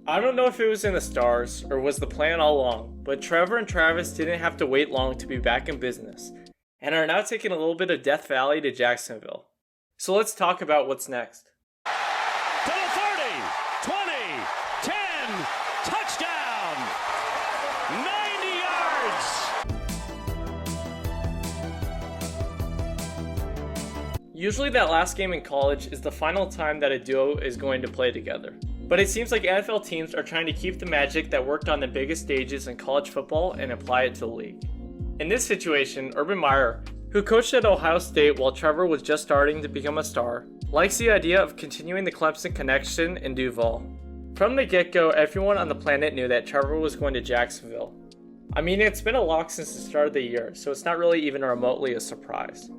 I don't know if it was in the stars or was the plan all along, but Trevor and Travis didn't have to wait long to be back in business, and are now taking a little bit of Death Valley to Jacksonville. So let's talk about what's next. To the 30, 20, 10, touchdown! 90 yards! Usually that last game in college is the final time that a duo is going to play together. But it seems like NFL teams are trying to keep the magic that worked on the biggest stages in college football and apply it to the league. In this situation, Urban Meyer, who coached at Ohio State while Trevor was just starting to become a star, likes the idea of continuing the Clemson connection in Duval. From the get-go, everyone on the planet knew that Trevor was going to Jacksonville. I mean, it's been a lock since the start of the year, so it's not really even remotely a surprise.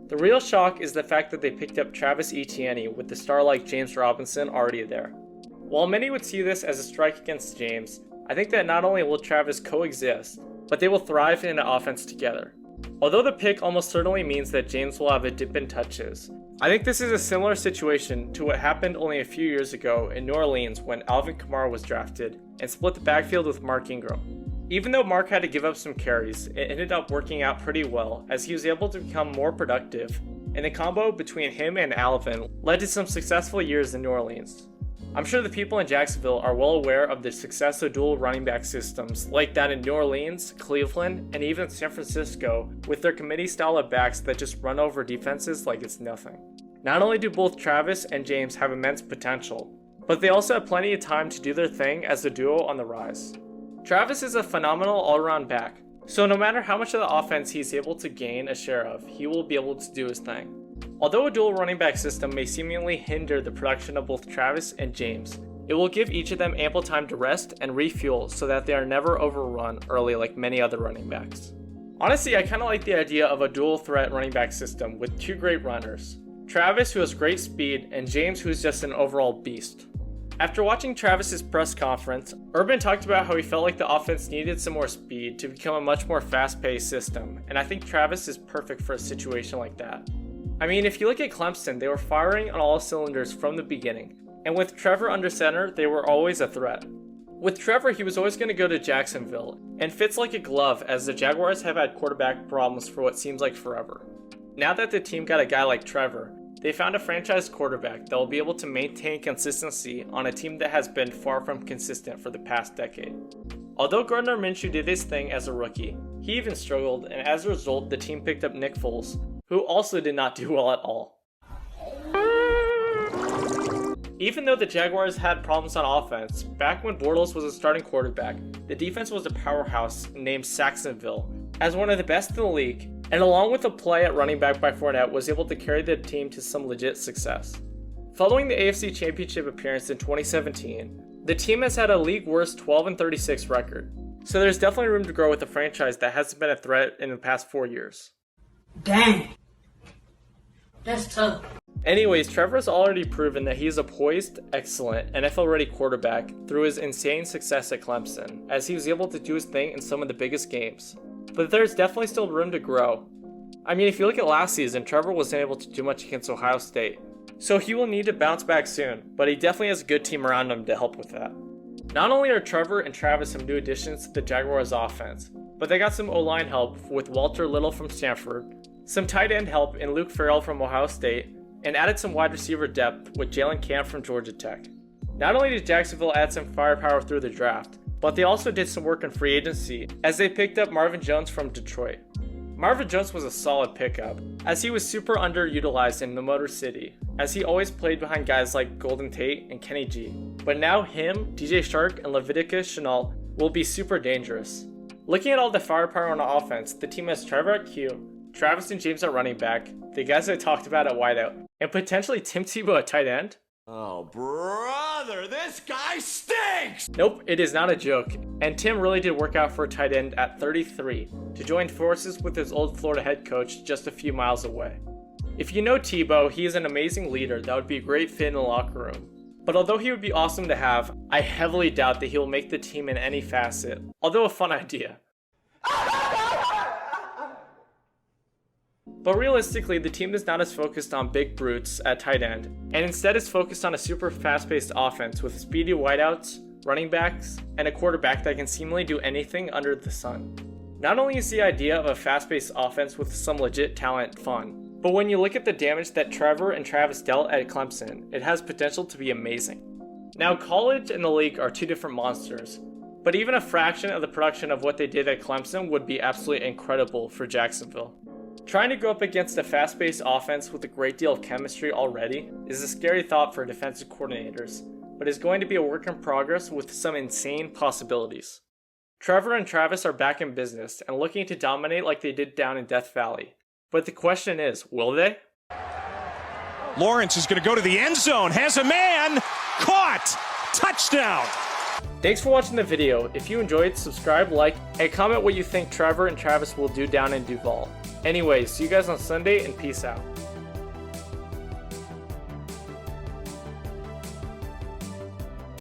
The real shock is the fact that they picked up Travis Etienne with the star like James Robinson already there. While many would see this as a strike against James, I think that not only will Travis coexist, but they will thrive in an offense together. Although the pick almost certainly means that James will have a dip in touches, I think this is a similar situation to what happened only a few years ago in New Orleans when Alvin Kamara was drafted and split the backfield with Mark Ingram. Even though Mark had to give up some carries, it ended up working out pretty well as he was able to become more productive, and the combo between him and Alvin led to some successful years in New Orleans. I'm sure the people in Jacksonville are well aware of the success of dual running back systems like that in New Orleans, Cleveland, and even San Francisco with their committee style of backs that just run over defenses like it's nothing. Not only do both Travis and James have immense potential, but they also have plenty of time to do their thing as a duo on the rise. Travis is a phenomenal all-around back, so no matter how much of the offense he's able to gain a share of, he will be able to do his thing. Although a dual running back system may seemingly hinder the production of both Travis and James, it will give each of them ample time to rest and refuel so that they are never overrun early like many other running backs. Honestly, I kind of like the idea of a dual threat running back system with two great runners, Travis who has great speed and James who is just an overall beast. After watching Travis's press conference, Urban talked about how he felt like the offense needed some more speed to become a much more fast-paced system, and I think Travis is perfect for a situation like that. I mean, if you look at Clemson, they were firing on all cylinders from the beginning, and with Trevor under center, they were always a threat. With Trevor, he was always going to go to Jacksonville, and fits like a glove as the Jaguars have had quarterback problems for what seems like forever. Now that the team got a guy like Trevor, they found a franchise quarterback that will be able to maintain consistency on a team that has been far from consistent for the past decade. Although Gardner Minshew did his thing as a rookie, he even struggled, and as a result, the team picked up Nick Foles, who also did not do well at all. Even though the Jaguars had problems on offense, back when Bortles was a starting quarterback, the defense was a powerhouse named Jacksonville, as one of the best in the league, and along with a play at running back by Fournette was able to carry the team to some legit success. Following the AFC Championship appearance in 2017, the team has had a league-worst 12-36 record, so there's definitely room to grow with a franchise that hasn't been a threat in the past 4 years. Dang, that's tough. Anyways, Trevor's already proven that he is a poised, excellent, NFL-ready quarterback through his insane success at Clemson, as he was able to do his thing in some of the biggest games. But there's definitely still room to grow. I mean, if you look at last season, Trevor wasn't able to do much against Ohio State, so he will need to bounce back soon, but he definitely has a good team around him to help with that. Not only are Trevor and Travis some new additions to the Jaguars offense, but they got some O-line help with Walter Little from Stanford, some tight end help in Luke Farrell from Ohio State, and added some wide receiver depth with Jalen Camp from Georgia Tech. Not only did Jacksonville add some firepower through the draft, but they also did some work in free agency as they picked up Marvin Jones from Detroit. Marvin Jones was a solid pickup, as he was super underutilized in the Motor City, as he always played behind guys like Golden Tate and Kenny G. But now him, DJ Shark, and Leviticus Chenault will be super dangerous. Looking at all the firepower on the offense, the team has Trevor at Q, Travis and James at running back, the guys I talked about at wideout, and potentially Tim Tebow at tight end. Oh, brother, this guy stinks! Nope, it is not a joke, and Tim really did work out for a tight end at 33 to join forces with his old Florida head coach just a few miles away. If you know Tebow, he is an amazing leader that would be a great fit in the locker room. But although he would be awesome to have, I heavily doubt that he will make the team in any facet, although a fun idea. But realistically, the team is not as focused on big brutes at tight end, and instead is focused on a super fast-paced offense with speedy wideouts, running backs, and a quarterback that can seemingly do anything under the sun. Not only is the idea of a fast-paced offense with some legit talent fun, but when you look at the damage that Trevor and Travis dealt at Clemson, it has potential to be amazing. Now, college and the league are two different monsters, but even a fraction of the production of what they did at Clemson would be absolutely incredible for Jacksonville. Trying to go up against a fast-paced offense with a great deal of chemistry already is a scary thought for defensive coordinators, but is going to be a work in progress with some insane possibilities. Trevor and Travis are back in business and looking to dominate like they did down in Death Valley. But the question is, will they? Lawrence is going to go to the end zone, has a man, caught, touchdown. Thanks for watching the video. If you enjoyed, subscribe, like, and comment what you think Trevor and Travis will do down in Duval. Anyways, see you guys on Sunday and peace out.